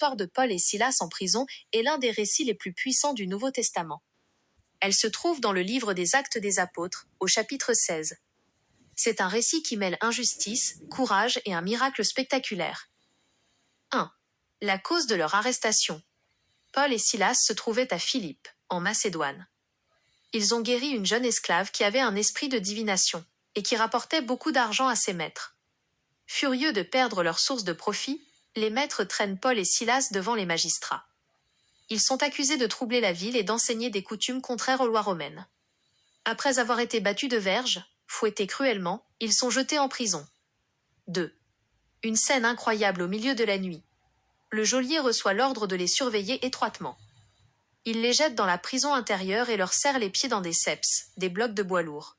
L'histoire de Paul et Silas en prison est l'un des récits les plus puissants du Nouveau Testament. Elle se trouve dans le livre des Actes des Apôtres, au chapitre 16. C'est un récit qui mêle injustice, courage et un miracle spectaculaire. 1. La cause de leur arrestation. Paul et Silas se trouvaient à Philippe, en Macédoine. Ils ont guéri une jeune esclave qui avait un esprit de divination, et qui rapportait beaucoup d'argent à ses maîtres. Furieux de perdre leur source de profit, les maîtres traînent Paul et Silas devant les magistrats. Ils sont accusés de troubler la ville et d'enseigner des coutumes contraires aux lois romaines. Après avoir été battus de verges, fouettés cruellement, ils sont jetés en prison. 2. Une scène incroyable au milieu de la nuit. Le geôlier reçoit l'ordre de les surveiller étroitement. Il les jette dans la prison intérieure et leur serre les pieds dans des ceps, des blocs de bois lourds.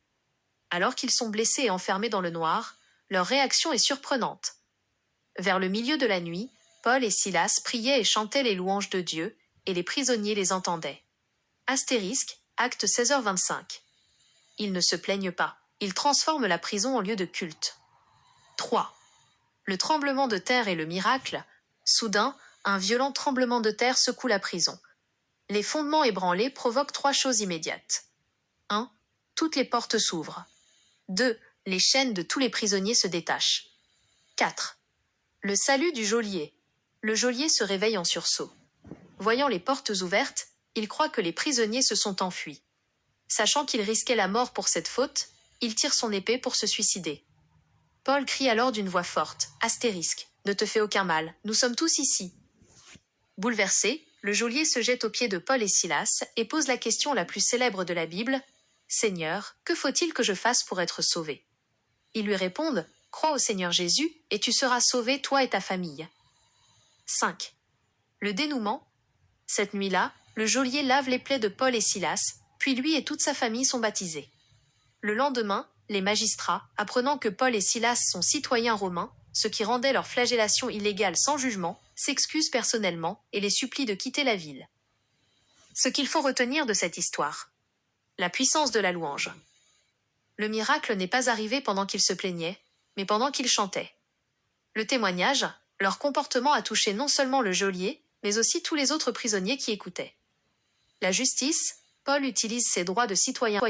Alors qu'ils sont blessés et enfermés dans le noir, leur réaction est surprenante. Vers le milieu de la nuit, Paul et Silas priaient et chantaient les louanges de Dieu, et les prisonniers les entendaient. Astérisque, acte 16h25. Ils ne se plaignent pas, ils transforment la prison en lieu de culte. 3. Le tremblement de terre et le miracle. Soudain, un violent tremblement de terre secoue la prison. Les fondements ébranlés provoquent 3 choses immédiates. 1. Toutes les portes s'ouvrent. 2. Les chaînes de tous les prisonniers se détachent. 4. Le salut du geôlier. Le geôlier se réveille en sursaut. Voyant les portes ouvertes, il croit que les prisonniers se sont enfuis. Sachant qu'il risquait la mort pour cette faute, il tire son épée pour se suicider. Paul crie alors d'une voix forte, astérisque, ne te fais aucun mal, nous sommes tous ici. Bouleversé, le geôlier se jette aux pieds de Paul et Silas et pose la question la plus célèbre de la Bible, Seigneur, que faut-il que je fasse pour être sauvé? Ils lui répondent, crois au Seigneur Jésus et tu seras sauvé toi et ta famille. 5. Le dénouement. Cette nuit-là, le geôlier lave les plaies de Paul et Silas, puis lui et toute sa famille sont baptisés. Le lendemain, les magistrats, apprenant que Paul et Silas sont citoyens romains, ce qui rendait leur flagellation illégale sans jugement, s'excusent personnellement et les supplient de quitter la ville. Ce qu'il faut retenir de cette histoire. La puissance de la louange. Le miracle n'est pas arrivé pendant qu'ils se plaignaient, mais pendant qu'ils chantaient. Le témoignage, leur comportement a touché non seulement le geôlier, mais aussi tous les autres prisonniers qui écoutaient. La justice, Paul utilise ses droits de citoyen